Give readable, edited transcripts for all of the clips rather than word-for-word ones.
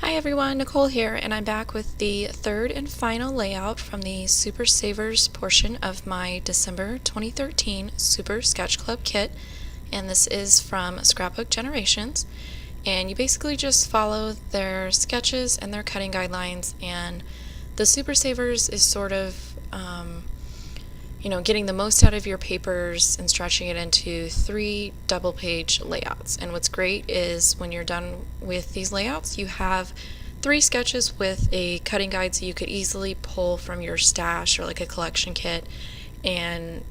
Hi everyone, Nicole here, and I'm back with the third and final layout from the Super Savers portion of my December 2013 Super Sketch Club kit, and this is from Scrapbook Generations. And you basically just follow their sketches and their cutting guidelines, and the Super Savers is sort of getting the most out of your papers and stretching it into 3 double-page layouts. And what's great is when you're done with these layouts, you have 3 sketches with a cutting guide, so you could easily pull from your stash or like a collection kit and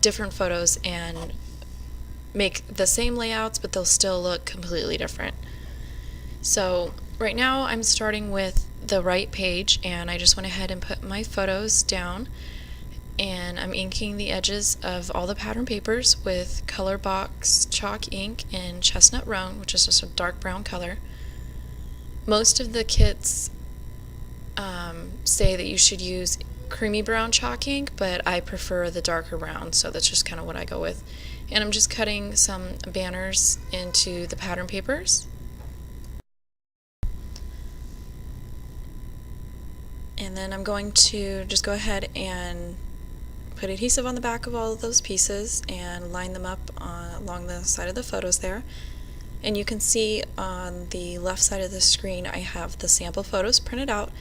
different photos and make the same layouts, but they'll still look completely different. So right now I'm starting with the right page, and I just went ahead and put my photos down. And I'm inking the edges of all the pattern papers with Color Box chalk ink in Chestnut Roan, which is just a dark brown color. Most of the kits say that you should use creamy brown chalk ink, but I prefer the darker brown, so that's just kind of what I go with. And I'm just cutting some banners into the pattern papers. And then I'm going to just go ahead and put adhesive on the back of all of those pieces and line them up along the side of the photos there. And you can see on the left side of the screen I have the sample photos printed out,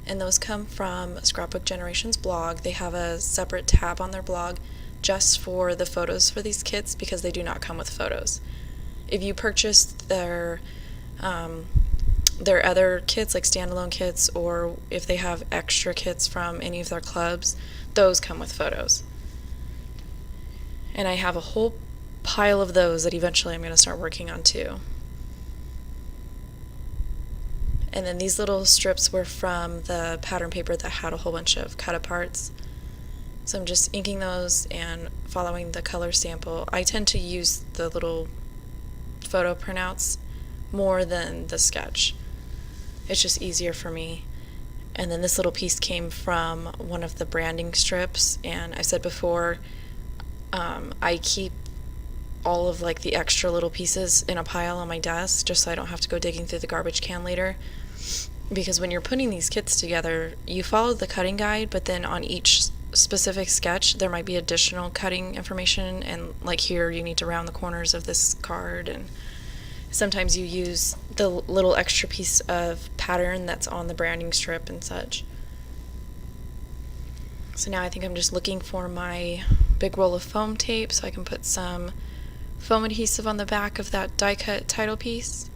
and those come from Scrapbook Generation's blog. They have a separate tab on their blog just for the photos for these kits because they do not come with photos. If you purchase their other kits, like standalone kits, or if they have extra kits from any of their clubs, those come with photos. And I have a whole pile of those that eventually I'm going to start working on too. And then these little strips were from the pattern paper that had a whole bunch of cut aparts. So I'm just inking those and following the color sample. I tend to use the little photo printouts more than the sketch. It's just easier for me. And then this little piece came from one of the branding strips, and I said before, I keep all of like the extra little pieces in a pile on my desk just so I don't have to go digging through the garbage can later. Because when you're putting these kits together, you follow the cutting guide, but then on each specific sketch there might be additional cutting information, and like here you need to round the corners of this card, and sometimes you use the little extra piece of pattern that's on the branding strip and such. So now I think I'm just looking for my big roll of foam tape so I can put some foam adhesive on the back of that die cut title piece.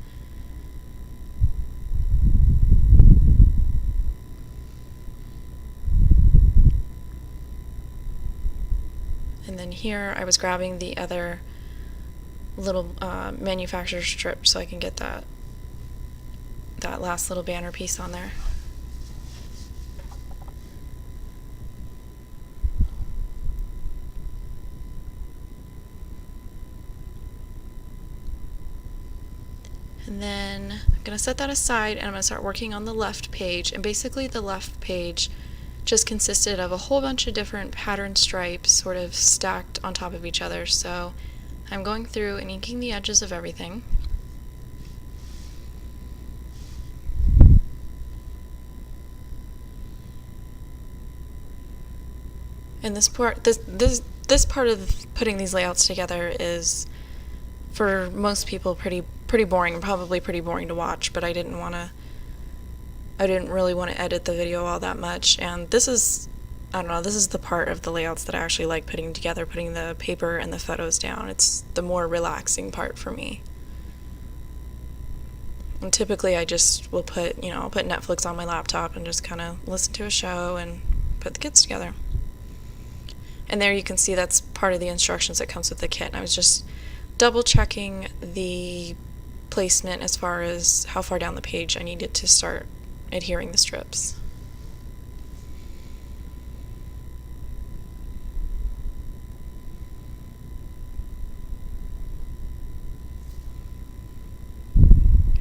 And then here I was grabbing the other little manufacturer strip so I can get that last little banner piece on there. And then I'm going to set that aside, and I'm going to start working on the left page. And basically the left page just consisted of a whole bunch of different pattern stripes sort of stacked on top of each other. So I'm going through and inking the edges of everything. And this part of putting these layouts together is, for most people, pretty boring, and probably pretty boring to watch, but I didn't really want to edit the video all that much. And this is the part of the layouts that I actually like putting together, putting the paper and the photos down. It's the more relaxing part for me. And typically I just will put Netflix on my laptop and just kind of listen to a show and put the kits together. And there you can see that's part of the instructions that comes with the kit. And I was just double checking the placement as far as how far down the page I needed to start adhering the strips.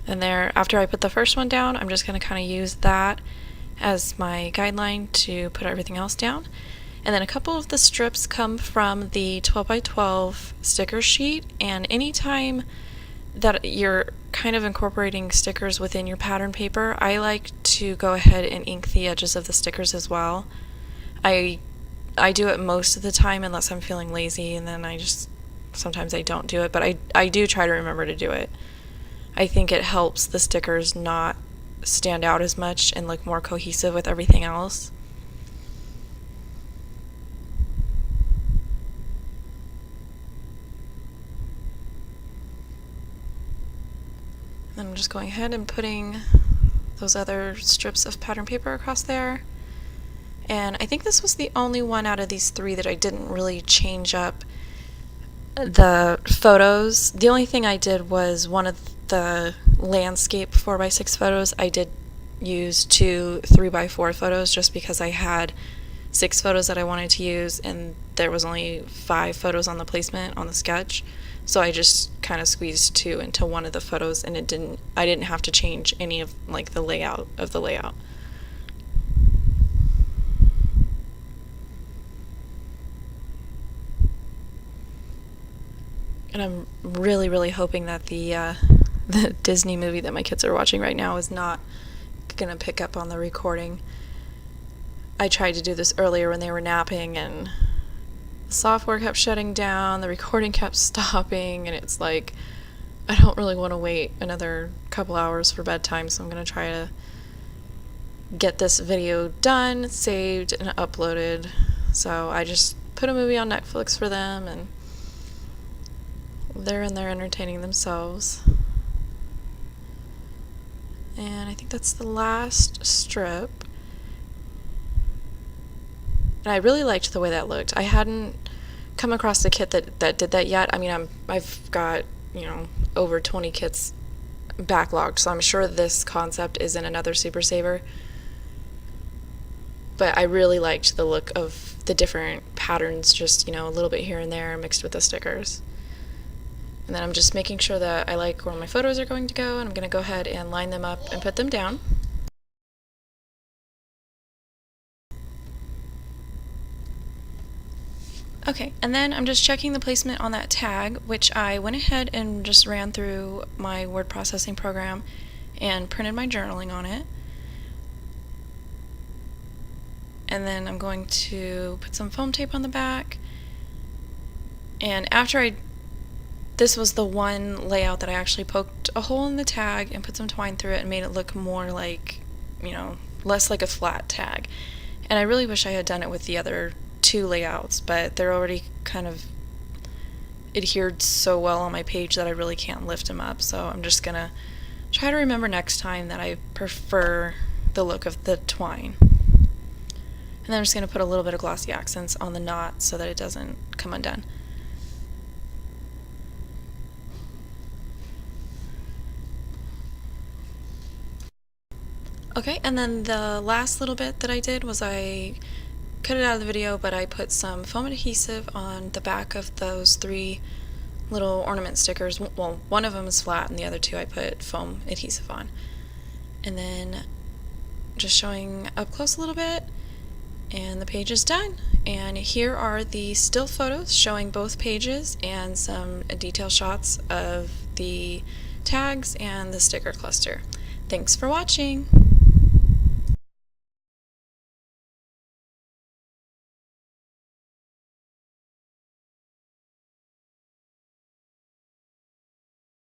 And there, after I put the first one down, I'm just going to kind of use that as my guideline to put everything else down. And then a couple of the strips come from the 12 by 12 sticker sheet, and anytime that you're kind of incorporating stickers within your pattern paper, I like to go ahead and ink the edges of the stickers as well. I do it most of the time unless I'm feeling lazy, and then sometimes I don't do it, but I do try to remember to do it. I think it helps the stickers not stand out as much and look more cohesive with everything else. Then I'm just going ahead and putting those other strips of pattern paper across there. And I think this was the only one out of these three that I didn't really change up the photos. The only thing I did was one of the landscape 4x6 photos, I did use 2 3x4 photos just because I had 6 photos that I wanted to use and there was only 5 photos on the placement on the sketch. So I just kind of squeezed 2 into one of the photos, and I didn't have to change any of like the layout of the layout. And I'm really, really hoping that the Disney movie that my kids are watching right now is not going to pick up on the recording. I tried to do this earlier when they were napping, and the software kept shutting down, the recording kept stopping, and it's like, I don't really want to wait another couple hours for bedtime, so I'm going to try to get this video done, saved, and uploaded. So I just put a movie on Netflix for them, and they're in there entertaining themselves. And I think that's the last strip. And I really liked the way that looked. I hadn't come across a kit that did that yet. I mean, I've got, over 20 kits backlogged, so I'm sure this concept is in another Super Saver. But I really liked the look of the different patterns, just, a little bit here and there mixed with the stickers. And then I'm just making sure that I like where my photos are going to go, and I'm going to go ahead and line them up and put them down. Okay, and then I'm just checking the placement on that tag, which I went ahead and just ran through my word processing program and printed my journaling on it. And then I'm going to put some foam tape on the back. And this was the one layout that I actually poked a hole in the tag and put some twine through it and made it look more like, less like a flat tag. And I really wish I had done it with the other 2 layouts, but they're already kind of adhered so well on my page that I really can't lift them up. So I'm just gonna try to remember next time that I prefer the look of the twine. And then I'm just gonna put a little bit of glossy accents on the knot so that it doesn't come undone. Okay, and then the last little bit that I did was I cut it out of the video, but I put some foam adhesive on the back of those 3 little ornament stickers. Well, one of them is flat and the other 2 I put foam adhesive on. And then just showing up close a little bit, and the page is done. And here are the still photos showing both pages and some detail shots of the tags and the sticker cluster. Thanks for watching!